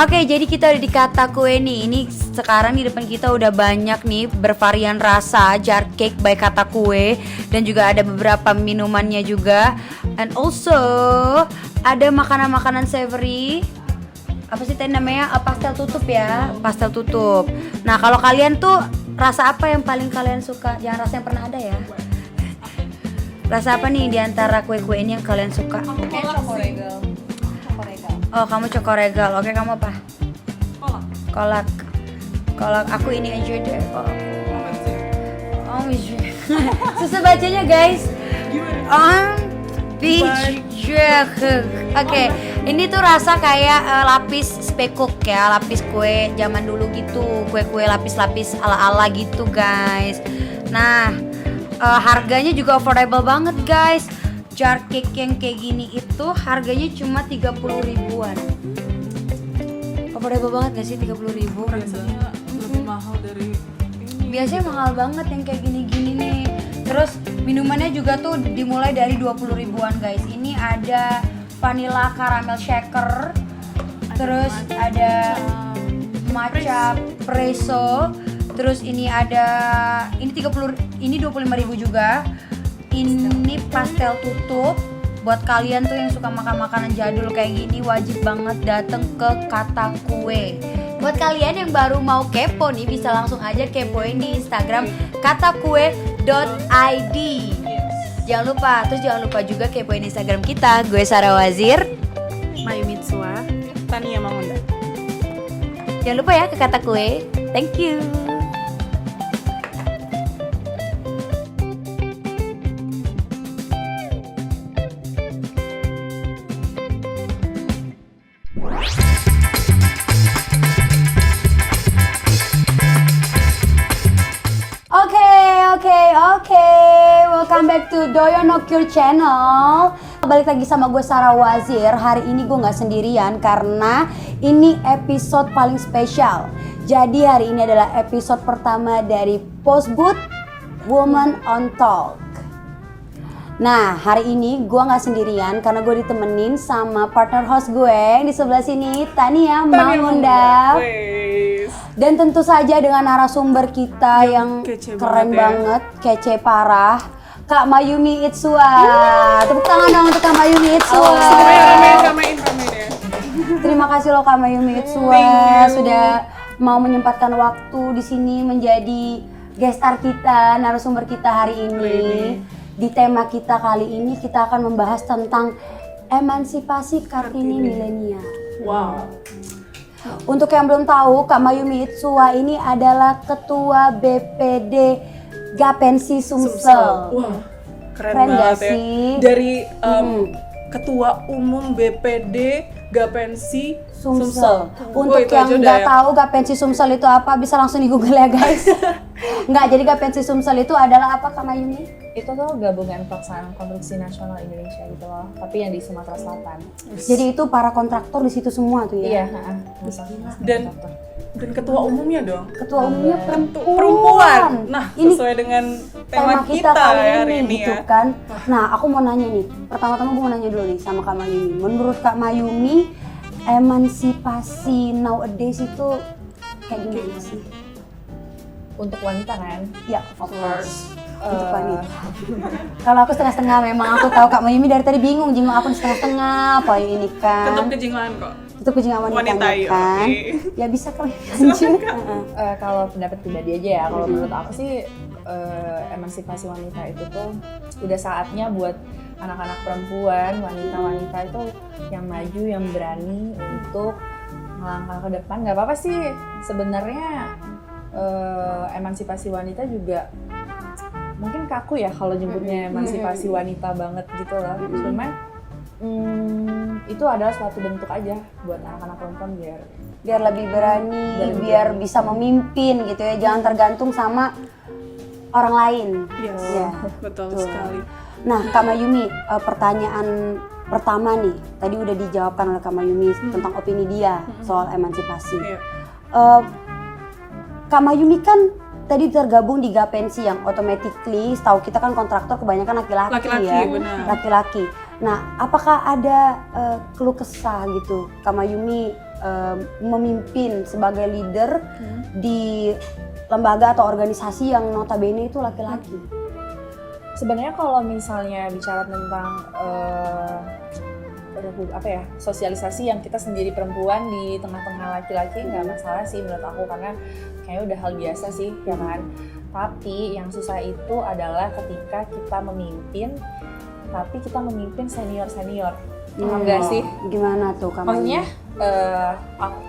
Oke, jadi kita udah di Kata Kue nih. Ini sekarang di depan kita udah banyak nih bervarian rasa jar cake by Kata Kue, dan juga ada beberapa minumannya juga. And also ada makanan-makanan savory. Apa sih tadi namanya? Pastel tutup ya, pastel tutup. Nah, kalau kalian tuh rasa apa yang paling kalian suka? Jangan rasa yang pernah ada ya. Rasa apa nih di antara kue-kue ini yang kalian suka? Chokoregal. Oh, kamu Chokoregal. Oke, kamu apa? Kolak. Kolak aku ini aja deh. Oh, susah bacanya guys. Oke, ini tuh rasa kayak lapis spekuk ya, lapis kue zaman dulu gitu, kue-kue lapis-lapis ala-ala gitu guys. Nah, harganya juga affordable banget guys. Jar cake yang kayak gini itu harganya cuma 30 ribuan. Affordable banget gak sih 30 ribu? Rasanya lebih mahal dari ini. Biasanya mahal banget yang kayak gini-gini nih. Terus minumannya juga tuh dimulai dari 20 ribuan guys. Ini ada vanilla caramel shaker. Terus ada matcha presso. Terus ini ada ini 25 ribu juga. Ini pastel tutup. Buat kalian tuh yang suka makan makanan jadul kayak gini, wajib banget dateng ke Kata Kue. Buat kalian yang baru mau kepo nih, bisa langsung aja kepoin di Instagram katakue.id. Jangan lupa juga kepoin Instagram kita. Gue Sarah Wazir, Mayu Mitsuwa, Tania Mangunda. jangan lupa ya ke Kata Kue. Thank you. Oke, welcome back to Doyo No Cure Channel. Balik lagi sama gue Sarah Wazir. Hari ini gue gak sendirian karena ini episode paling spesial. Jadi hari ini adalah episode pertama dari Post Booth Woman on Talk. Nah, hari ini gue gak sendirian karena gue ditemenin sama partner host gue yang di sebelah sini, Tania Mangunda. Dan tentu saja dengan narasumber kita yang keren banget, kece parah, Kak Mayumi Itsua. Tepuk tangan dong untuk Kak Mayumi Itsua. Ramein ya. Terima kasih loh Kak Mayumi Itsua sudah mau menyempatkan waktu di sini menjadi guest star kita, narasumber kita hari ini. Di tema kita kali ini kita akan membahas tentang emansipasi Kartini milenial. Wow. Untuk yang belum tahu, Kak Mayumi Itsua ini adalah Ketua BPD Gapensi Sumsel. Wah, keren Keren banget gak ya. sih? Dari Ketua Umum BPD Gapensi Sumsel. Oh, Untuk itu yang aja udah nggak ya. tahu Gapensi Sumsel itu apa, bisa langsung di Google ya guys. Nggak, jadi Gapensi Sumsel itu adalah apa Kak Mayumi? Itu tuh gabungan pelaksanaan konstruksi nasional Indonesia gitu loh, tapi yang di Sumatera Selatan. Jadi itu para kontraktor di situ semua tuh ya? Iya, Dan ketua umumnya dong. Ketua umumnya Perempuan. Nah, Ini sesuai dengan tema kita kali hari ini gitu ya. kan. Nah, aku mau nanya nih. Pertama-tama gue mau nanya dulu nih sama Kak Mayumi. Menurut Kak Mayumi, emansipasi nowadays itu kayak gimana sih? Untuk wanita kan? Ya, of course. Untuk wanita. Kalau aku setengah-setengah, memang aku tahu Kak Mayumi dari tadi bingung jenguk aku setengah-setengah. Apa ini kan? Tetap kejingan kok. Itu kejenguk wanita iya, kan? oke. Ya bisa Kak Mayumi lanjut. Kalau pendapat pribadi aja ya, kalau menurut aku sih emansipasi wanita itu tuh udah saatnya buat anak-anak perempuan, wanita-wanita itu yang maju, yang berani untuk melangkah ke depan. Gak apa-apa sih sebenarnya, emansipasi wanita juga mungkin kaku ya kalau nyebutnya emansipasi wanita banget gitu lah. Cuman itu adalah suatu bentuk aja buat anak-anak perempuan Biar lebih berani, biar bisa memimpin gitu ya. Jangan tergantung sama orang lain. Yes, Ya, betul betul. sekali. Nah, Kak Mayumi, pertanyaan pertama nih, tadi udah dijawabkan oleh Kak Mayumi tentang opini dia soal emansipasi. Iya. Kak Mayumi kan tadi tergabung di Gapensi yang automatically, setahu kita kan kontraktor kebanyakan laki-laki ya. Benar. Laki-laki. Nah, apakah ada keluh kesah gitu, Kak Mayumi memimpin sebagai leader di lembaga atau organisasi yang notabene itu laki-laki? Sebenarnya kalau misalnya bicara tentang sosialisasi yang kita sendiri perempuan di tengah-tengah laki-laki nggak masalah sih menurut aku, karena kayaknya udah hal biasa sih ya kan. Tapi yang susah itu adalah ketika kita memimpin, tapi kita memimpin senior-senior. Paham nggak sih? Gimana tuh kamu? Maksudnya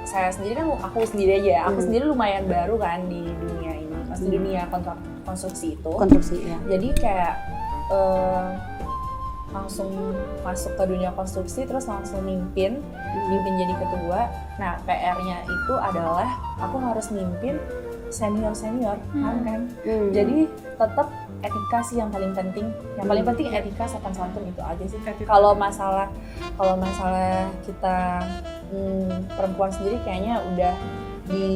saya sendiri kan aku sendiri aja, aku sendiri lumayan baru kan di dunia ini, di dunia konstruksi itu. Konstruksi ya. Jadi kayak langsung masuk ke dunia konstruksi terus langsung mimpin jadi ketua. Nah PR-nya itu adalah aku harus mimpin senior kan. Jadi tetap etika sih yang paling penting. Yang paling penting etika, sopan santun, itu aja sih. Kalau masalah kita perempuan sendiri kayaknya udah di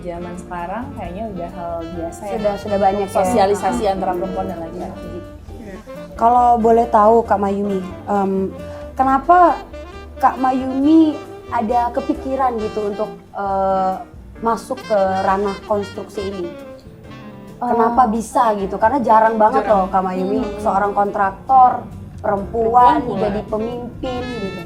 zaman sekarang kayaknya udah hal biasa ya. Sudah banyak sosialisasi antara perempuan dan laki-laki gitu. Kalau boleh tahu Kak Mayumi, kenapa Kak Mayumi ada kepikiran gitu untuk masuk ke ranah konstruksi ini? Kenapa bisa gitu? Karena jarang banget loh Kak Mayumi seorang kontraktor perempuan jadi pemimpin gitu.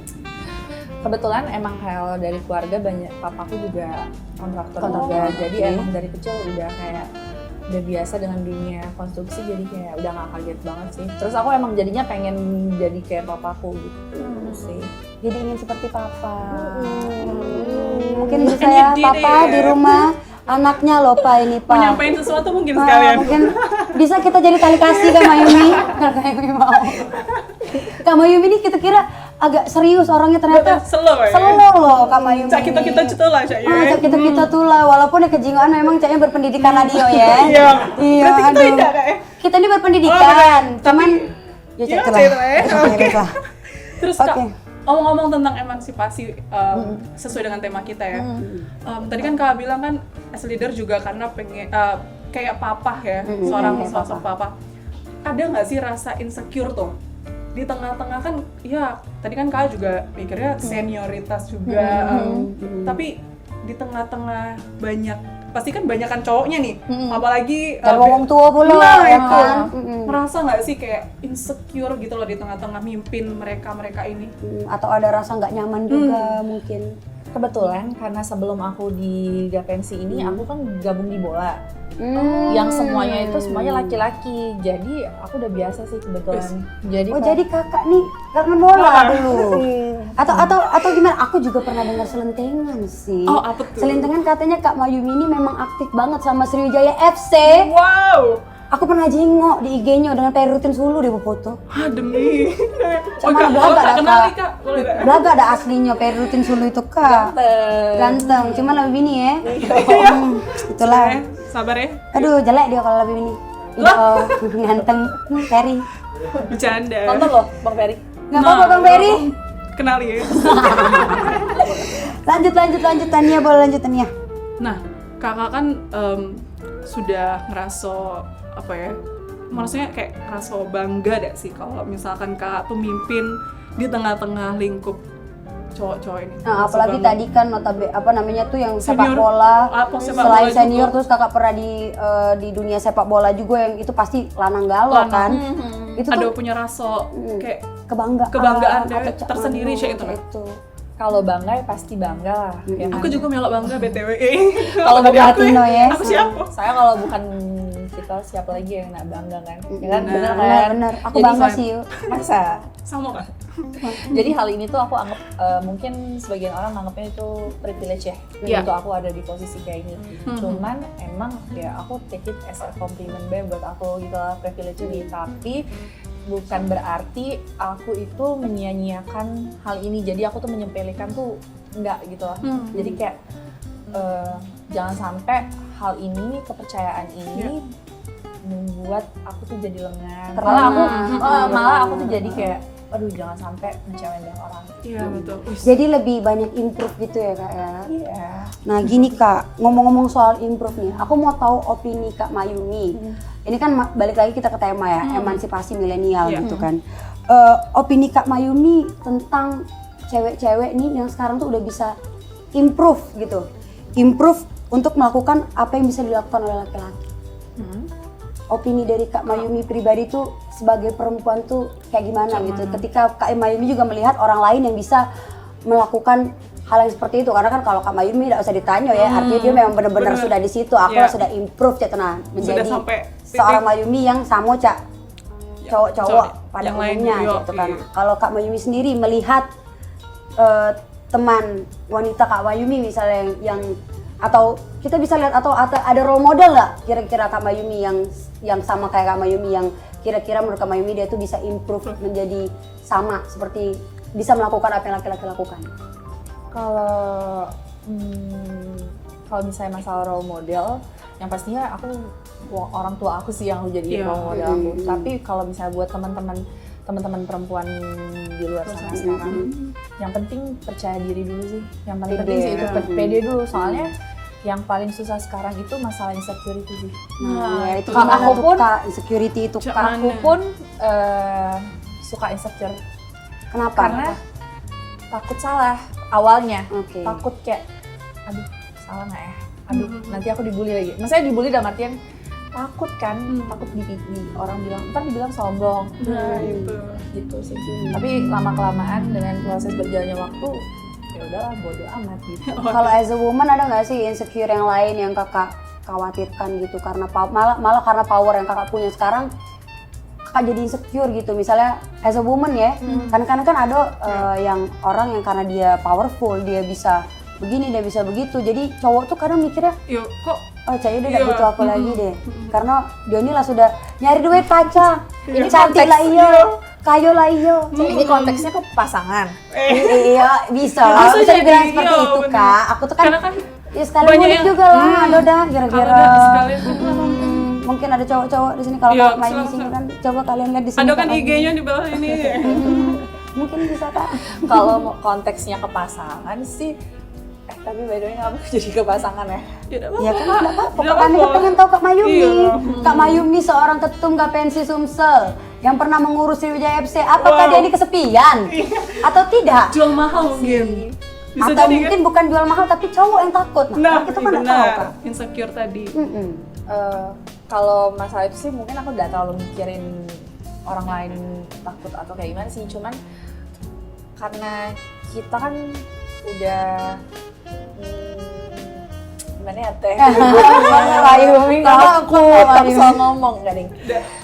Kebetulan emang kalau dari keluarga banyak, papaku juga kontraktor juga, jadi emang dari kecil udah biasa dengan dunia konstruksi, jadi kayak udah gak kaget banget sih. Terus aku emang jadinya pengen jadi kayak papaku gitu sih. Jadi ingin seperti papa. Mungkin bisa ya papa di rumah, anaknya loh Pak ini Pak. Menyampaikan sesuatu mungkin sekalian. Mungkin bisa kita jadi tali kasih Kak Mayumi. Kak Mayumi mau. Kak Mayumi ini kita kira agak serius orangnya, ternyata Selo loh Kak Mayumi. Cak kita cetulah Cak ya. Cak kita tuh lah, walaupun ya kejingaan memang Caknya berpendidikan radio ya. Iya. Berarti kita tidak Kak ya? Kita ini berpendidikan, cuman ya Cak itulah. Oke. Terus Kak, Oke. ngomong-ngomong tentang emansipasi sesuai dengan tema kita ya. Tadi kan Kak bilang kan as leader juga karena pengen kayak papa ya, seorang sosok papa. Ada nggak sih rasa insecure tuh? Di tengah-tengah kan, ya tadi kan Kak juga mikirnya senioritas juga, tapi di tengah-tengah pasti kan banyakan cowoknya nih, apalagi dan ngomong tua pula ya kan. Merasa nggak sih kayak insecure gitu loh di tengah-tengah mimpin mereka ini? Atau ada rasa nggak nyaman juga mungkin. Kebetulan karena sebelum aku di Gapensi ini aku kan gabung di bola. Yang semuanya laki-laki, jadi aku udah biasa sih kebetulan. Jadi kakak nih karena bola dulu. Atau gimana? Aku juga pernah dengar selentengan sih. Oh, apa tuh? Selentengan katanya Kak Mayumi ini memang aktif banget sama Sriwijaya FC. Wow. Aku pernah jengok di IG-nya dengan Peri Rutin Sulu dia foto. Demi. Sama Belaga ada kenal Kak. nih Kak, boleh Kak? Belaga ada aslinya Peri Rutin Sulu itu Kak. Ganteng. Cuma lebih bini ya. Itulah. Sabar ya. Aduh jelek dia kalau lebih bini. Ganteng Peri. Bercanda. Nonton loh Bang Ferry. Nggak apa-apa Bang Peri. Kenali ya. Lanjut Tania, boleh lanjut Tania. Nah, kakak kan sudah ngerasa apa ya? Maksudnya kayak ngerasa bangga gak sih kalau misalkan kakak tuh mimpin di tengah-tengah lingkup cowok-cowok ini. Nah, apalagi tadi kan namanya tuh yang sepak Senior. bola. Sepak Selain bola senior juga. terus kakak pernah di dunia sepak bola juga yang itu pasti lanang galau kan. Itu Ada tuh punya rasa kayak atau kebanggaan Cak tersendiri Manu, sih itu. Kalau bangga ya pasti bangga lah. Ya kan? Aku juga melok bangga BTW. Kalau Tadi bangga aku Latino ya. Aku siapa? Saya kalau bukan kita siapa lagi yang nak bangga kan? Ya kan? Nah, Bener kan? Bener. Aku Jadi bangga fine. sih. Masa? Sama kan? Jadi hal ini tuh aku anggap mungkin sebagian orang anggapnya itu privilege ya. Iya. Untuk aku ada di posisi kayak ini. Cuman emang ya aku take it as a compliment buat aku gitu lah, privilege ini. Tapi bukan berarti aku itu menyia-nyiakan hal ini. Jadi aku tuh menyepelekan tuh enggak gitu lah. Jadi kayak jangan sampai hal ini, kepercayaan ini membuat aku tuh jadi lengah. Malah aku tuh jadi kayak aduh jangan sampai ngecewain orang. Iya betul. Jadi lebih banyak improve gitu ya Kak ya. Iya. Nah gini Kak, ngomong-ngomong soal improve nih, aku mau tahu opini Kak Mayumi. Ini kan balik lagi kita ke tema ya, emansipasi milenial gitu kan. Opini Kak Mayumi tentang cewek-cewek nih yang sekarang tuh udah bisa improve gitu. Improve untuk melakukan apa yang bisa dilakukan oleh laki-laki. Opini dari Kak Mayumi pribadi tuh sebagai perempuan tuh kayak gimana gitu. Ketika Kak Mayumi juga melihat orang lain yang bisa melakukan hal yang seperti itu, karena kan kalau Kak Mayumi tidak usah ditanya ya, artinya dia memang benar-benar sudah di situ. Aku sudah improve ya tenang menjadi seorang Mayumi yang sama Cak cowok-cowok pada umumnya gitu kan. Kalau Kak Mayumi sendiri melihat teman wanita Kak Mayumi misalnya yang atau kita bisa lihat atau ada role model nggak kira-kira Kak Mayumi yang sama kayak Kak Mayumi yang kira-kira menurut Kak Mayumi dia tuh bisa improve menjadi sama seperti bisa melakukan apa yang laki-laki lakukan? Kalau misalnya masalah role model, yang pastinya aku orang tua aku sih yang jadi role model aku. Tapi kalau misalnya buat teman-teman perempuan di luar sana sekarang, yang penting percaya diri dulu sih. Yang paling penting sih itu pede dulu, soalnya yang paling susah sekarang itu masalah insecurity sih. Nah, itu kalau aku pun insecurity itu aku pun suka insecure. Kenapa? Karena takut salah awalnya. Okay. Takut kayak aduh salah nggak ya? Aduh nanti aku dibully lagi. Maksudnya dibully dalam artian takut kan, takut di orang bilang, ntar dibilang sombong. Gitu sih. Tapi lama-kelamaan dengan proses berjalannya waktu, ya udahlah bodo amat gitu. Kalau as a woman ada nggak sih insecure yang lain yang kakak khawatirkan gitu karena malah karena power yang kakak punya sekarang kakak jadi insecure gitu misalnya as a woman ya kan ada yang orang yang karena dia powerful dia bisa begini dia bisa begitu jadi cowok tuh kadang mikirnya kok Cahyo udah gak butuh aku lagi deh karena dia ini lah sudah nyari duit pacar ini cantik lah iyo kayo lah iyo ini konteksnya ke pasangan iya bisa lah bisa dibilang seperti itu Kak aku tuh kan ya sekali mudik juga lah ada kira-kira mungkin ada cowok-cowok di sini kalau main di sini kan coba kalian lihat di sini ada kan IG-nya di bawah ini mungkin bisa Kak kalau konteksnya ke pasangan sih tapi by the way nggak jadi ke pasangan ya? Ya kan nggak apa-apa. Kita pengen tahu Kak Mayumi. Kak Mayumi seorang ketum KPNC Sumsel yang pernah mengurus Sriwijaya FC. Apakah dia ini kesepian atau tidak? Jual mahal mungkin. Bisa atau mungkin kan? Bukan jual mahal tapi cowok yang takut. Nah kita kan nggak tahu Kak. Insecure tadi. Kalau masalah itu sih mungkin aku nggak terlalu mikirin orang lain takut atau kayak gimana sih. Cuman karena kita kan udah gimana ya teh? Mayumi aku soal ngomong gak ding.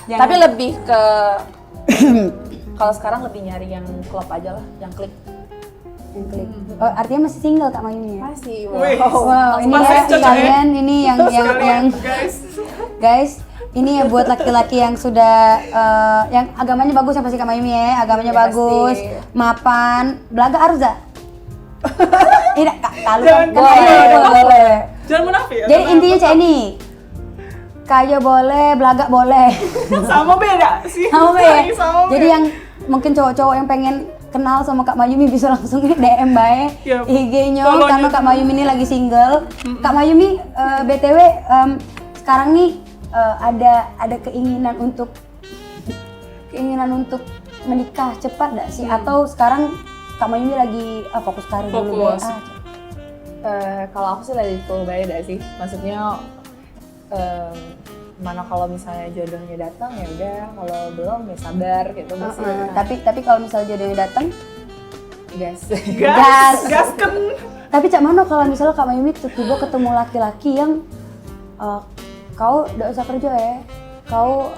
Tapi lebih ke kalau sekarang lebih nyari yang klop aja lah, yang klik. Oh, artinya masih single Kak Mayumi ya? Masih. Wow, ini ya kalian ini yang guys, ini ya buat laki-laki yang sudah yang agamanya bagus ya pasti Kak Mayumi ya, agamanya bagus, mapan, belaga Arza. Tidak, kalau boleh. Jangan munafik ya. Jadi intinya cak ini, kaya boleh, belagak boleh. Sama beda sih. Sama ya. Jadi yang mungkin cowok-cowok yang pengen kenal sama Kak Mayumi bisa langsung DM bae IG-nya karena Kak Mayumi ini lagi single. Kak Mayumi BTW sekarang nih ada keinginan untuk menikah cepat enggak sih atau sekarang Kak Mayumi lagi fokus karir dulu deh. Kalau aku sih lagi full beda sih. Maksudnya mana kalau misalnya jodohnya datang ya udah, kalau belum ya sabar gitu masih. Tapi kalau misalnya jodohnya datang gas. Tapi cak mana kalau misalnya Kak Mayumi tiba ketemu laki-laki yang kau udah usah kerja ya. Kau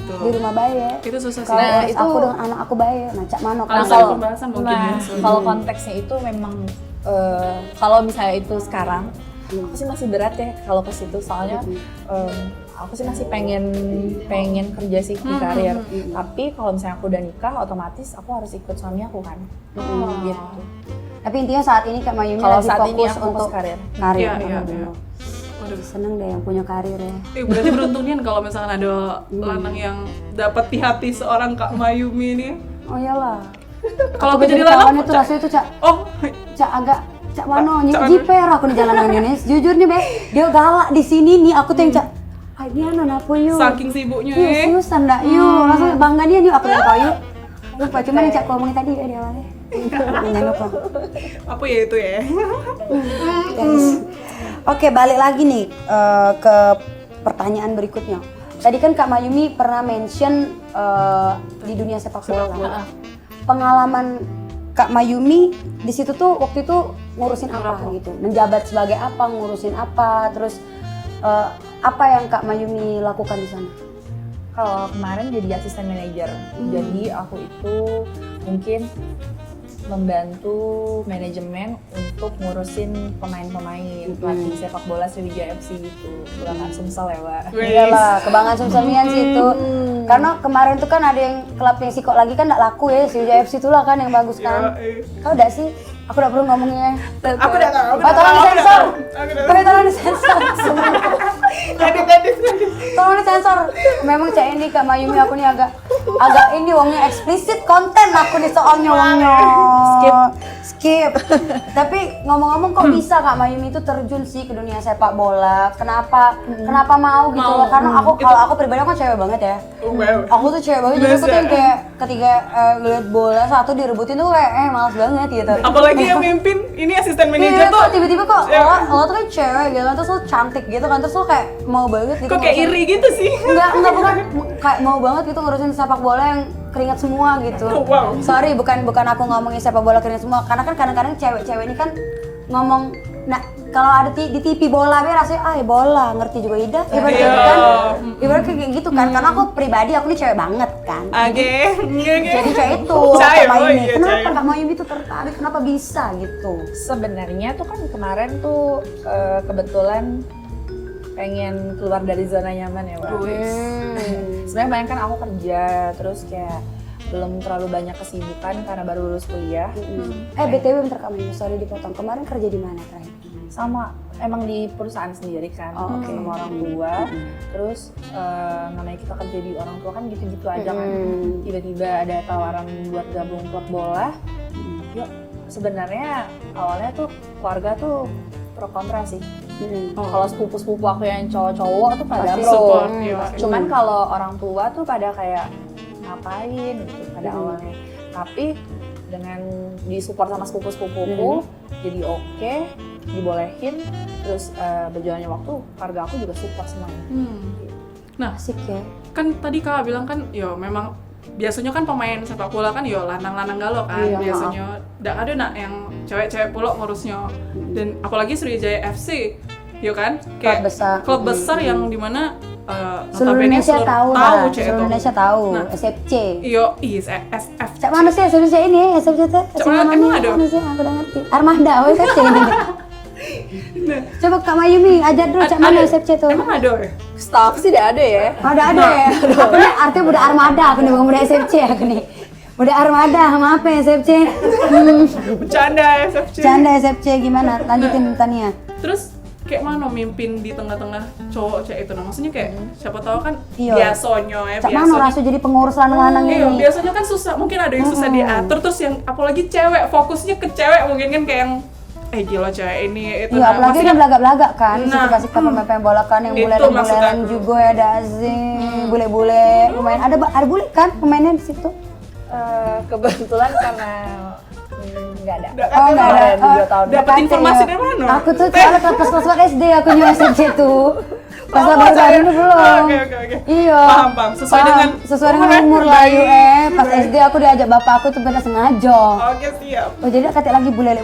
di rumah bayi ya. Itu susah sih. Nah, itu aku dengan anak aku bayi. Nah, cak mana kalau pembahasan mungkin kalau konteksnya itu memang kalau misalnya itu sekarang aku sih masih berat ya kalau ke situ soalnya aku sih masih pengen kerja sih di karir. Tapi kalau misalnya aku udah nikah otomatis aku harus ikut suami aku kan. Gitu. Tapi intinya saat ini Kak Mayumi kalau lagi saat fokus ini aku untuk karir. Iya. Seneng deh yang punya karir ya. Berarti beruntungnya kalau misalkan ada lanang yang dapat di hati seorang Kak Mayumi ini. Oh iyalah. Kalau aku jadi lanang itu rasanya tuh Cak. Cak agak Cak Mano jiper aku di jalanan ini. Jujur nih Be, dia galak di sini nih aku tuh yang Cak. Ini anak apa yuk? Saking sibuknya Seriusan dak yuk. Langsung bangga dia yuk aku yang tahu yuk. Lupa, cuman yang Cak ngomongin tadi di awalnya. Jangan lupa. Apa ya itu ya? Guys. Oke, balik lagi nih ke pertanyaan berikutnya. Tadi kan Kak Mayumi pernah mention di dunia sepak bola. Pengalaman Kak Mayumi di situ tuh waktu itu ngurusin apa gitu? Menjabat sebagai apa, ngurusin apa, terus apa yang Kak Mayumi lakukan di sana? Kalau kemarin jadi asisten manajer, jadi aku itu mungkin membantu manajemen untuk ngurusin pemain-pemain pelatih sepak bola Sriwijaya FC gitu. Kebanggaan Sumsel ya, Wak. Iyalah, kebanggaan Sumselian sih itu. Karena kemarin tuh kan ada yang klub yang sikok lagi kan nggak laku ya, Sriwijaya FC itulah kan yang bagus kan. Kau udah sih? Aku udah perlu ngomongnya. Aku udah tahu. Tolong disensor. Tolong disensor. Edit. Tolong disensor. Memang Cak Indi Kak Mayumi aku nih agak ini wongnya eksplisit konten aku nih soalnya wongnya. Skip. Tapi ngomong-ngomong kok bisa Kak Mayumi itu terjun sih ke dunia sepak bola? Kenapa mau gitu loh? Karena kalau aku pribadi aku kan cewek banget ya. Aku tuh cewek banget jadi aku tuh yang kayak ketika lihat bola satu direbutin tuh kayak males banget gitu. Apalagi yang mimpin ini asisten manajer tuh. Tiba-tiba kok lo tuh kan cewek gitu kan, terus lo cantik gitu kan, terus lo kayak mau banget gitu. Kok kayak iri gitu sih? Enggak bukan kayak mau banget gitu ngurusin sepak bola yang keringat semua gitu. Wow. Sorry, bukan aku ngomongin sepak bola keringat semua, karena kan kadang-kadang cewek-cewek ini kan ngomong, nah kalau ada di TV bola rasanya bola ngerti juga Ida, ibarat gitu kan, ibarat kayak gitu kan, karena aku pribadi aku nih cewek banget kan. Jadi cewek itu Kak Mayumi. Kenapa Kak Mayumi itu tertarik? Kenapa bisa gitu? Sebenarnya tuh kan kemarin tuh kebetulan pengen keluar dari zona nyaman ya, Wak. Sebenarnya bayangkan aku kerja terus kayak belum terlalu banyak kesibukan karena baru lulus kuliah. BTW bentar Kak Mayumi, sorry dipotong. Kemarin kerja di mana terakhir? Sama emang di perusahaan sendiri kan, sama orang tua. Terus namanya kita kerja di orang tua kan gitu-gitu aja kan. Tiba-tiba ada tawaran buat gabung klub bola. Yuk, sebenarnya awalnya tuh keluarga tuh pro kontra sih. Kalau sepupu-sepupu aku yang cowok-cowok tuh pada pro. Cuman kalau orang tua tuh pada kayak ngapain gitu pada awalnya. Tapi dengan disupport sama sepupu-sepupuku jadi oke, dibolehin, terus berjalannya waktu keluarga aku juga support semuanya. Nah, asik ya. Kan tadi Kak bilang kan yo memang biasanya kan pemain sepak bola kan yo lanang-lanang galo kan, biasanya nggak ada nak yang cewek-cewek pula ngurusnya. Dan apalagi Sriwijaya FC yo kan kayak klub besar yang dimana seluruh Indonesia tahu seluruh Indonesia tahu SFC. Iyo, SF. Cak mana sih SFC ini? SFC tuh? Emang ada? Mana sih? Aku udah ngerti. Armada, SFC ini. Coba Kak Mayumi ajar dulu Cak mana SFC tuh? Emang ada ya? Staff sih udah ada ya. Ada ya. Aku nih artinya udah Armada, aku nih bukan udah SFC aku nih. Udah Armada, maaf ya SFC. Bercanda SFC. Bercanda SFC gimana? Lanjutin Tania. Terus kayak mana mimpin di tengah-tengah cowok cewek itu, nah maksudnya kayak siapa tahu kan Iya. biasanya Cak mana rasa jadi pengurus lanang-lanang iya, ini? biasanya kan susah, mungkin ada yang susah diatur, terus yang apalagi cewek fokusnya ke cewek mungkin kan kayak yang gila cewek ini itu. Iya, apalagi kan belagak-belagak kan, sikap pemain bola kan yang itu bule-bulean juga ya, ada Azim, bule-bule, pemain ada bule kan pemainnya di situ. Kebetulan karena nggak ada. Nggak ada. 2 tahun. Dapat informasi dari mana? Aku tuh soalnya pas SD aku nyoba SFC tuh. Pas baru ini belum. Oke. Iya. Paham. Sesuai dengan umur lah pas SD aku diajak bapak aku tuh bener sengaja. Oke, siap. Oh jadi kata lagi bule.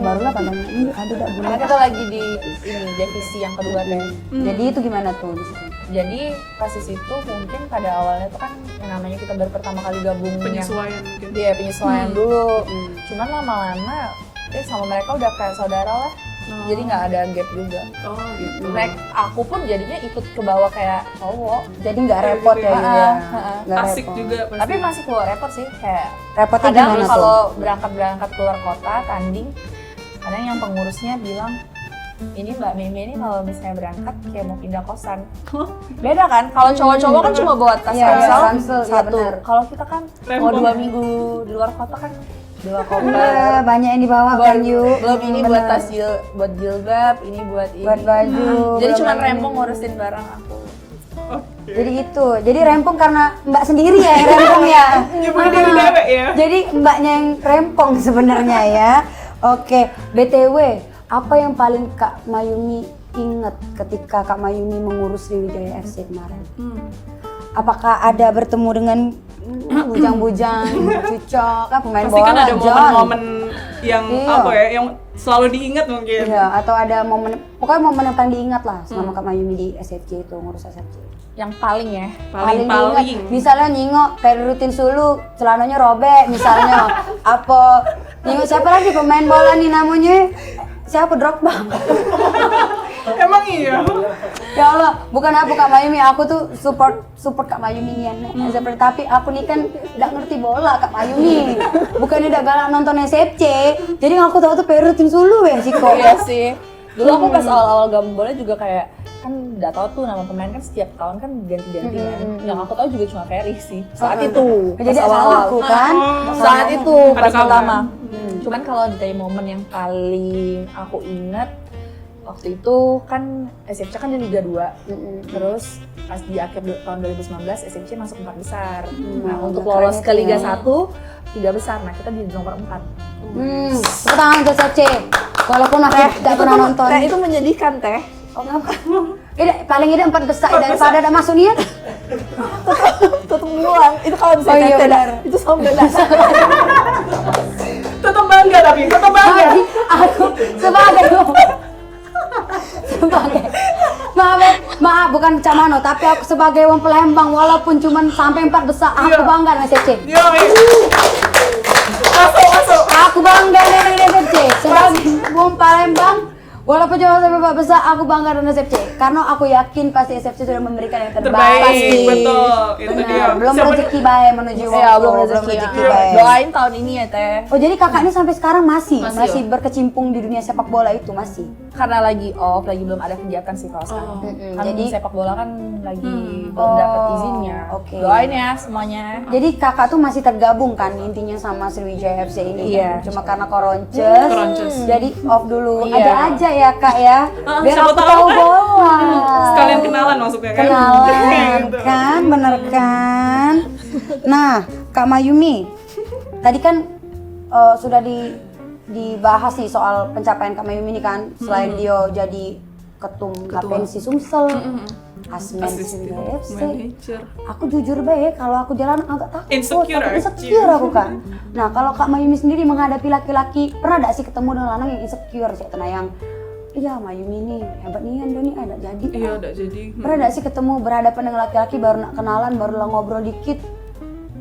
Barulah pandangnya ini aduh dak bule. Kita lagi di ini divisi yang kedua deh. Jadi itu gimana tuh di situ? Jadi pas di situ mungkin pada awalnya tuh kan yang namanya kita baru pertama kali gabung Penyesuaian mungkin. Iya, penyesuaian dulu. Cuman lama-lama sama mereka udah kayak saudara lah. Jadi nggak ada gap juga. Oh gitu. Aku pun jadinya ikut ke bawah kayak cowok. Jadi nggak repot ya. Nggak Asik repot. juga pasti. Tapi masih keluar repot sih kayak. Repotnya Kadang gimana tuh? kalau berangkat keluar kota tanding, kadang yang pengurusnya bilang ini Mbak Mimi ini kalau misalnya berangkat kayak mau pindah kosan. Beda kan? Kalau cowok-cowok kan cuma bawa tas ransel satu. Kalau kita kan mau 2 minggu di luar kota kan 2 koper. Banyak yang dibawa kan yuk. Belum ini buat tas buat jilbab, ini buat baju. Jadi cuma rempong ngurusin barang aku. Jadi itu, jadi rempong karena Mbak sendiri ya yang rempong ya. Nyebut diri dewek ya. Jadi Mbaknya yang rempong sebenarnya ya. Oke, BTW, apa yang paling Kak Mayumi ingat ketika Kak Mayumi mengurus Sriwijaya FC kemarin? Apakah ada bertemu dengan bujang-bujang, cucok, kan pemain Pasti bola, kan ada John? momen-momen yang Iya. apa ya, yang selalu diingat mungkin. Iya, atau ada momen, pokoknya momen yang paling diingat lah selama Kak Mayumi di SFC itu, ngurus SFC. Yang paling ya. Paling. diingat, misalnya nyingok kayak rutin Sulu, celananya robek misalnya. Apa nyingok siapa lagi pemain bola nih namanya? Siapa? Drogba. Emang iya. Ya Allah, bukan apa Kak Mayumi, aku tuh support Kak Mayumi nih seperti, tapi aku nih kan nggak ngerti bola Kak Mayumi. Bukannya udah galak nonton SFC, jadi aku tahu tuh perutin Sulu ya sih kok. Iya sih. Dulu aku pas awal-awal gabung bola juga kayak kan udah tahu tuh nama pemain kan setiap tahun kan ganti-ganti kan. Yang aku tahu juga cuma Ferry sih. Saat itu. Jadi pas salah aku kan. Saat itu Ada pas kabar. pertama. Cuman kalau dari momen yang paling aku ingat waktu itu kan SFC kan di Liga 2. Terus pas di akhir tahun 2019 SFC masuk 4 besar. Nah, untuk udah lolos keren ke itu Liga ya. 1 3 besar. Nah, kita di nomor 4. Tepuk tangan untuk SFC. Walaupun aku tidak pernah nonton. Teh itu menyedihkan teh. Oh, kenapa? Paling ini 4 besar daripada ada masuk nih ya. Tetep buang. Itu kalau Oh iya, misalnya benar. itu sombong. Tetap bangga tapi, tetap bangga. Jadi aku sebagai maaf bukan Camano, tapi aku sebagai wong Palembang walaupun cuman sampai 4 besar aku Iya. bangga dengan SFC. Yo, masuk. Aku bangga dengan SFC sebagai wong Palembang. Walaupun cuma sampai 4 besar, aku bangga dengan SFC karena aku yakin pasti SFC sudah memberikan yang terbaik. Terbaik, betul. Itu Benar. dia. Belum Siapa- rezeki baik menuju Iya, waktu, belum rezeki. baik. Doain tahun ini ya teh. Oh jadi kakak ini sampai sekarang masih Masih, berkecimpung di dunia sepak bola itu masih. Karena lagi off, lagi belum ada kegiatan sih kalau sekarang. Kan Jadi- sepak bola kan lagi belum Oh, dapat izinnya. oke. Doain ya semuanya. Jadi kakak tuh masih tergabung kan intinya sama Sriwijaya FC ini. Iya. Kan? Cuma karena koronces. Jadi off dulu. Iya. Ada aja ya kak ya. Biar siapa aku tahu tahu kan? bola. Sekalian kenalan maksudnya kan. Kenalan Gitu. kan, bener kan? Nah, Kak Mayumi, tadi kan sudah dibahas nih soal pencapaian Kak Mayumi ini kan, selain dia jadi ketum Kapensi Sumsel, Asmen Assistant Sriwijaya FC. manager. Aku jujur baik, kalau aku jalan agak takut, Insecure, takut insecure aku Kak. Nah, kalau Kak Mayumi sendiri menghadapi laki-laki, pernah gak sih ketemu dengan lanang yang insecure sih, yang iya Mayumi nih hebat nih dia nih ada jadi. Iya, udah jadi. Pernah gak sih ketemu berhadapan dengan laki-laki baru nak kenalan, baru lah ngobrol dikit?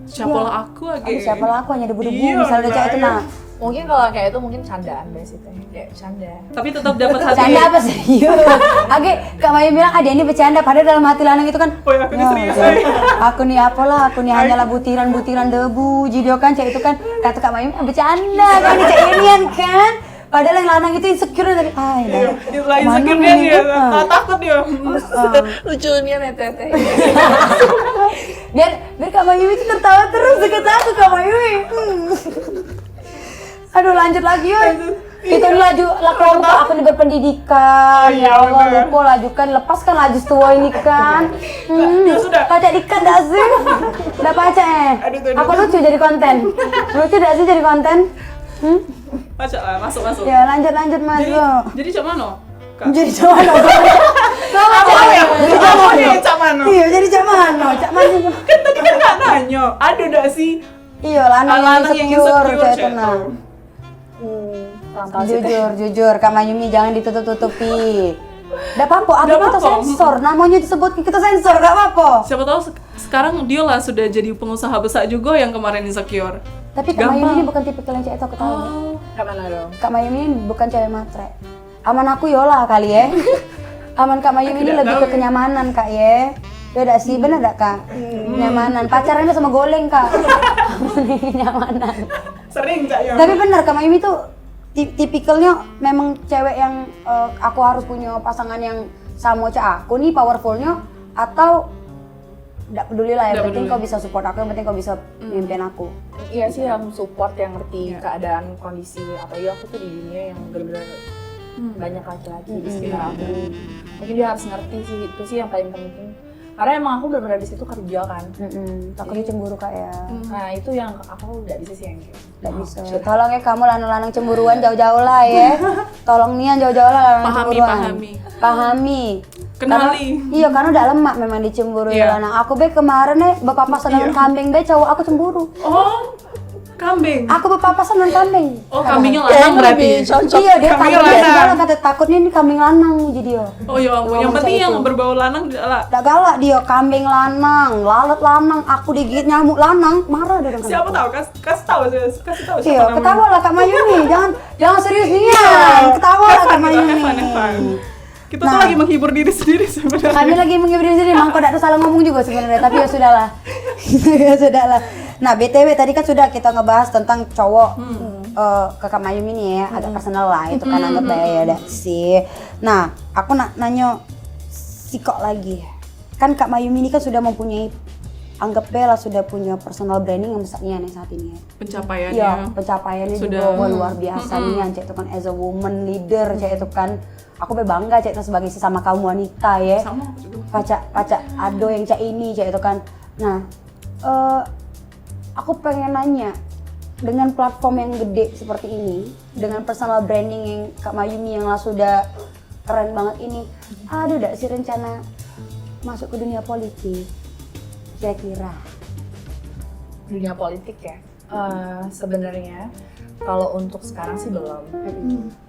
Siapalah aku Aduh, lagi. siapa lah aku hanya debu-debu Iya, misalnya udah cak itu nah. Mungkin kalau kayak itu mungkin candaan basically. Kayak canda. Tapi tetap dapat hati. Bercanda apa serius? Age, Kak Maya bilang ada ini bercanda, padahal dalam hati lanang itu kan Oh ya, aku ini "Ya, serius. ya, aku nih apalah, aku nih hanyalah butiran-butiran debu. Jadi kan cak itu kan kata Kak Maya bercanda kan ini cak inian kan. Padahal yang lanang itu insecure dari ay dah. Itulah insecure-nya dia. Takut dia. Lucunya nih teteh. biar Kak Mayumi itu tertawa terus deket aku Kak Mayumi. Aduh lanjut lagi yuk. Itu laju lakukan aku nih berpendidikan. Ya Allah lupa lajukan lepaskan laju tua ini kan. Ya sudah. Baca dikat dah sih. Udah baca Aduh. Apa lucu jadi konten? Lucu dah sih jadi konten? Baca lah, masuk. Ya lanjut Mas. Jadi cak mano? Kak? Jadi cuman Apa ya? Apa nih cak mano? Iya jadi cuman Cak Mas. Kan tadi kan nggak nanya. Ada nggak sih? Iya lanang yang insecure kayak Cak? tenang. Tahu sih teh. Jujur, Kak Mayumi jangan ditutup-tutupi. Gak apa-apa, Nggak kita apa-apa. sensor, namanya disebut kita sensor, gak apa-apa. Siapa tahu sekarang dia lah sudah jadi pengusaha besar juga yang kemarin insecure. Tapi Kak Gampang. Mayumi ini bukan tipikal yang cewek aku tahu. Oh, Kemana dong? Kak Mayumi ini bukan cewek matre. Aman aku Yola kali ya. Aman Kak Mayumi ini Tidak lebih tahu ke kenyamanan Kak ya. Beda sih, bener gak Kak? Kenyamanan, pacarannya sama goleng Kak. Kenyamanan. sering cak ya. Tapi bener Kak Mayumi tuh tipikalnya memang cewek yang aku harus punya pasangan yang sama cak aku nih powerfulnya atau nggak peduli lah yang Nggak penting peduli. kau bisa support aku yang penting kau bisa mimpin aku. Iya sih yang support yang ngerti Iya. keadaan kondisi apalagi aku tuh di dunia yang benar-benar banyak laki-laki di sekitar aku. Mungkin dia harus ngerti sih itu sih yang paling penting. Karena emang aku benar-benar di situ kerja kan. Takutnya cemburu Kak ya. Nah itu yang aku nggak bisa sih yang gitu. Nggak bisa. Tolong ya kamu lanang-lanang cemburuan jauh-jauh lah ya. Tolong Nian jauh-jauh lah lanang cemburuan. Pahami. Kenali. Iya karena udah lemak memang dicemburuin lanang. Aku be kemarin berpapasan dengan kambing be cowok aku cemburu. Oh, kambing. Aku berpapasan dengan kambing. Oh, kambingnya lanang berarti. Iya dia Kambing takut dia lanang. segala kata takutnya ini kambing lanang jadi ya. Oh ya ampun, yang penting yang berbau lanang adalah Udah galak dia kambing lanang, lalat lanang, aku digigit nyamuk lanang, marah dia dengan siapa tahu kasih tahu Iya, siapa namanya. ketawa lah Kak Mayumi, jangan serius nih ya. Ketawa lah Kak Mayumi. Evan. Kita tuh lagi menghibur diri sendiri sebenarnya. Kami lagi menghibur diri sendiri, emang kok tidak salah ngomong juga sebenarnya, tapi ya sudahlah. Ya sudahlah. Nah, BTW tadi kan sudah kita ngebahas tentang cowok ke Kak Mayumi nih ya, agak personal lah itu kan anggap ya udah sih. Nah, aku nanya sikok lagi. Kan Kak Mayumi ini kan sudah mempunyai anggap Bella sudah punya personal branding yang besarnya nih saat ini ya. Pencapaiannya. Iya, pencapaiannya Sudah. juga wah, luar biasa nih yang cek itu kan as a woman leader cek itu kan aku bangga cek itu sebagai sesama kaum wanita ya. Sama aku juga. Paca ado yang cek ini cek itu kan. Nah, aku pengen nanya dengan platform yang gede seperti ini, dengan personal branding yang Kak Mayumi yang lah sudah keren banget ini, ada gak sih rencana masuk ke dunia politik? Kira-kira? Dunia politik ya. Sebenarnya kalau untuk sekarang sih belum.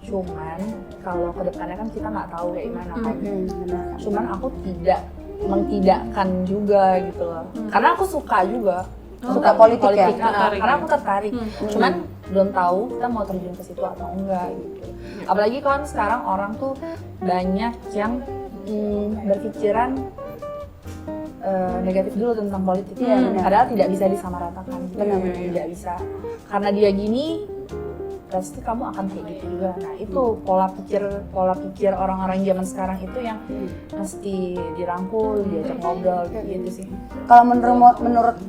Cuman kalau kedepannya kan kita nggak tahu kayak gimana kan. Benar. Cuman aku tidak mentidakkan juga gitu loh. Karena aku suka juga. Suka politik ya? Tertarik. Karena aku tertarik. Cuman belum tahu kita mau terjun ke situ atau enggak gitu. Apalagi kan sekarang orang tuh banyak yang berpikiran negatif dulu tentang politik. Padahal tidak bisa disamaratakan. Benar. Tidak bisa. Karena dia gini, pasti kamu akan kayak gitu juga. Nah itu pola pikir orang-orang zaman sekarang itu yang mesti dirangkul, diajak ngobrol gitu sih. Kalau menurut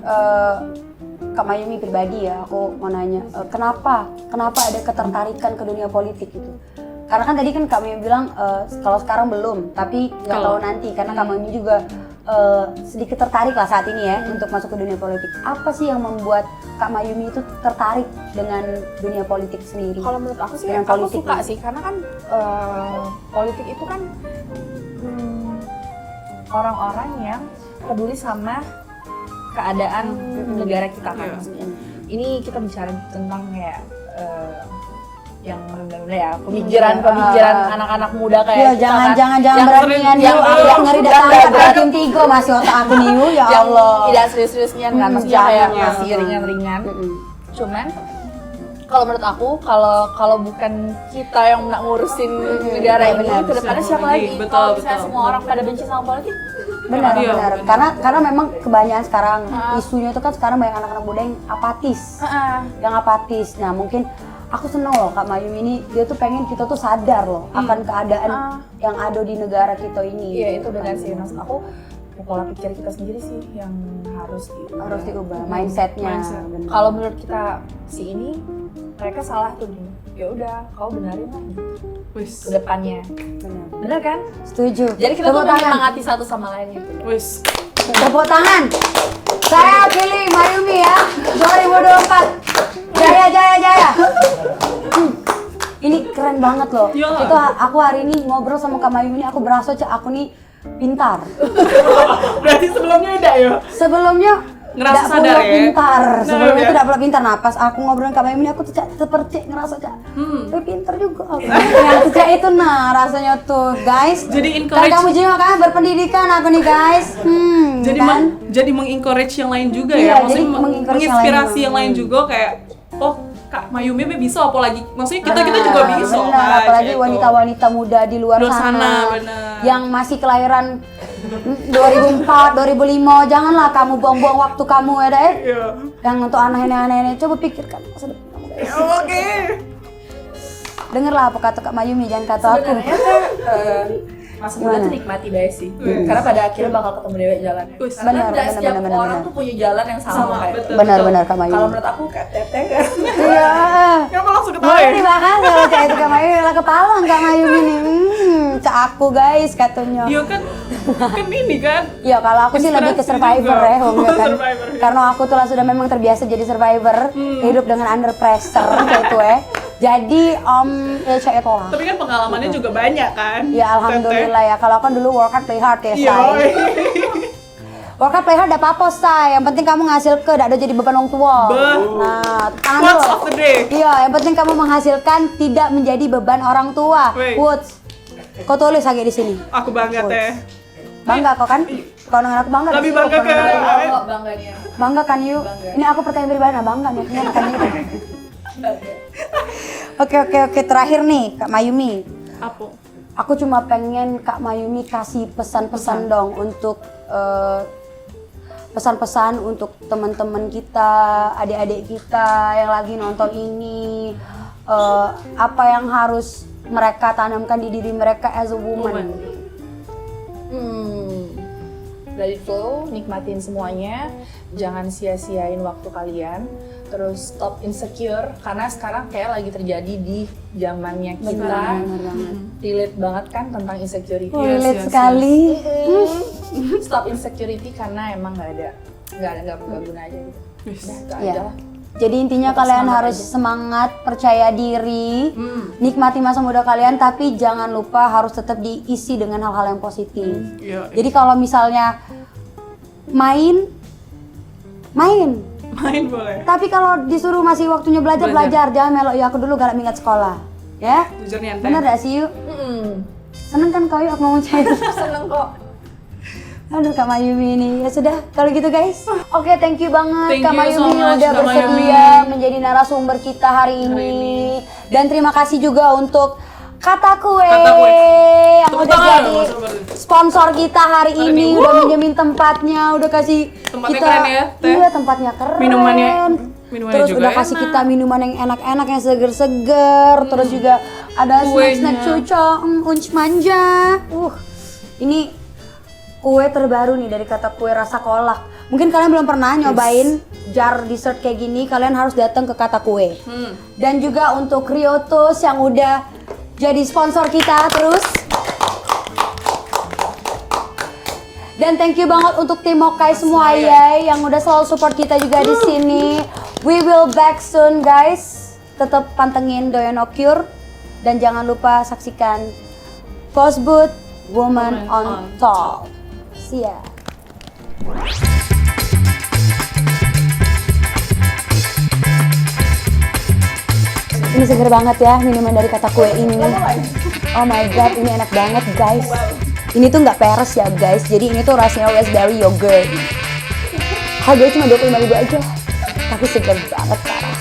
Kak Mayumi pribadi ya, aku mau nanya, kenapa ada ketertarikan ke dunia politik itu? Karena kan tadi kan Kak Mayumi bilang kalau sekarang belum, tapi nggak tahu nanti karena Kak Mayumi juga sedikit tertarik lah saat ini ya untuk masuk ke dunia politik. Apa sih yang membuat Kak Mayumi itu tertarik dengan dunia politik sendiri? Kalau menurut aku sih, Dengan aku politik suka ini? sih karena kan politik itu kan orang-orang yang peduli sama keadaan negara kita kan. Maksudnya. Ini kita bicara tentang kayak yang benar-benar ya pemikiran anak-anak muda kayak Iya, kita jangan yang beranian yang yang ngeri datang enggak, ke tim 3 masih otak aku nih ya yang Allah. tidak serius-seriusnya kan maksudnya jangan, kayak ya. masih ringan-ringan. Cuman kalau menurut aku kalau bukan kita yang nak ngurusin negara ini benar. kedepannya siapa Siapa lagi? lagi? Betul, Kalau misalnya betul. semua orang pada benci sama politik, Benar. Iya, benar. Karena memang kebanyakan sekarang isunya itu kan sekarang banyak anak-anak muda yang apatis. Yang apatis. Nah, mungkin aku seneng loh Kak Mayumi ini, dia tuh pengen kita tuh sadar loh akan keadaan yang ada di negara kita ini. iya itu benar sih. Maksud aku pola pikir kita sendiri sih yang harus diubah mindsetnya. Benar. Kalau menurut kita si ini mereka salah tuh gini. Ya udah, kau benarin lah Wis. ke depannya. Benar. Bener kan? Setuju. Jadi kita Tepuk tuh tangan. menyemangati satu sama lain gitu. Wis. Tepuk tangan. Saya pilih Mayumi ya 2024. Jaya. Ini keren banget loh. Iyalah. Itu aku hari ini ngobrol sama Kak Mayumi ini aku berasa aku nih pintar. Berarti sebelumnya udah ya? Sebelumnya Ngerasa tidak sadar pula ya? pintar. Nah, Sebelumnya ya. itu tidak pula pintar. Nah pas aku ngobrol sama Kak Mayumi ini aku tuh seperti ngerasa pintar juga aku. Yang tuh itu rasanya tuh guys. Jadi Kan encourage. kamu juga kan berpendidikan aku nih guys. Jadi kan? jadi mengencourage yang lain juga Iya, ya. Maksudnya jadi mengencourage yang menginspirasi lain. yang lain juga kayak oh Kak Mayumi bisa apalagi maksudnya kita juga bisa benar, kan, apalagi gitu. wanita-wanita muda di luar sana, benar. yang masih kelahiran 2004, 2005, janganlah kamu buang-buang waktu kamu ya deh. Iya. Yang untuk aneh-aneh, coba pikirkan masa depan kamu guys. Oke. Dengarlah apa kata Kak Mayumi, jangan kata aku. Sebenarnya kan masa muda tuh nikmati baik sih. Karena pada akhirnya bakal ketemu dewek jalannya. Wis. Karena Benar, tidak benar, setiap benar, orang benar. tuh punya jalan yang sama kayak. betul. Benar-benar Kak Mayumi. Kalau menurut aku kayak teteh kan. Iya. Kenapa langsung ketawa Boleh ya? dibahas kalau cak itu Kak Mayumi lah kepala Kak Mayumi nih. Cak aku guys katanya. Iya kan Kan ini kan. Iya, kalau aku sih lebih ke Inspirasi survivor juga. ya, Hong, ya kan. Survivor, ya. Karena aku tuh lah sudah memang terbiasa jadi survivor, hidup dengan under pressure kayak itu ya. Jadi ya saya itu lah. Tapi kan pengalamannya juga banyak kan. Ya alhamdulillah ya. Kalau kan dulu work hard play hard ya, Iya. say. Work hard play hard ada apa-apa, say. Yang penting kamu ngasil ke, tidak ada jadi beban orang tua. Beh. Nah, tangan Quotes dulu. of the day. Iya, yang penting kamu menghasilkan tidak menjadi beban orang tua. Wait. Quotes. Kau tulis lagi di sini. Aku bangga teh. Bangga kau kan? Kau dengan aku bangga. Lebih sih, bangga kau ke dengan aku. Oh, bangganya. Bangga kan yuk? Ini aku pertanyaan pribadi, nah bangga nih, ini kan gitu. Oke, terakhir nih Kak Mayumi. Apa? Aku cuma pengen Kak Mayumi kasih pesan-pesan dong untuk pesan-pesan untuk teman-teman kita, adik-adik kita yang lagi nonton ini. Apa yang harus mereka tanamkan di diri mereka as a woman. Dari flow, nikmatin semuanya, jangan sia-siain waktu kalian, terus stop insecure karena sekarang kayak lagi terjadi di zamannya kita. Benar banget. Relate banget kan tentang insecurity. Relate yes, sekali. Stop insecurity karena emang nggak guna aja gitu. Yes. Nah, itu Iya. aja lah. Jadi intinya Tetap kalian semangat harus aja. semangat, percaya diri, nikmati masa muda kalian, tapi jangan lupa harus tetap diisi dengan hal-hal yang positif. Iya. Jadi kalau misalnya main, Main boleh. tapi kalau disuruh masih waktunya belajar, jangan melok ya aku dulu galak mingat sekolah, ya? Jujur nih Ante. Bener gak sih yuk? Seneng kan kau yuk aku ngomong cair? Seneng kok. Aduh Kak Mayumi ini, ya sudah kalau gitu guys. Oke, thank you banget Thank Kak you so Mayumi much, udah Kak bersedia Mayumi. menjadi narasumber kita hari ini. Dan terima kasih juga untuk Kata Kue, Kata Kue. yang Tepuk udah tangan, jadi Mas Robert. sponsor kita hari Hari ini, ini. udah minjemin tempatnya, udah kasih Tempatnya kita keren ya, Teh? iya tempatnya keren. Minumannya Terus juga udah kasih enak. kita minuman yang enak-enak yang seger-seger, terus juga ada snack-snack Kuenya. cuco, unch manja. Ini kue terbaru nih dari Kata Kue rasa kolak. Mungkin kalian belum pernah nyobain jar dessert kayak gini, kalian harus datang ke Kata Kue. Dan juga untuk Riotos yang udah jadi sponsor kita terus. Dan thank you banget untuk tim Mokai semua ya yang udah selalu support kita juga di sini. We will back soon guys. Tetap pantengin Doyan Occur dan jangan lupa saksikan Boss Booth Woman on Top. See ya. Ini seger banget ya minuman dari Kata Kue ini. Oh my god, ini enak banget guys. Ini tuh nggak peres ya guys. Jadi ini tuh rasanya raspberry yogurt. Harganya cuma 25.000 aja. Tapi seger banget sekarang.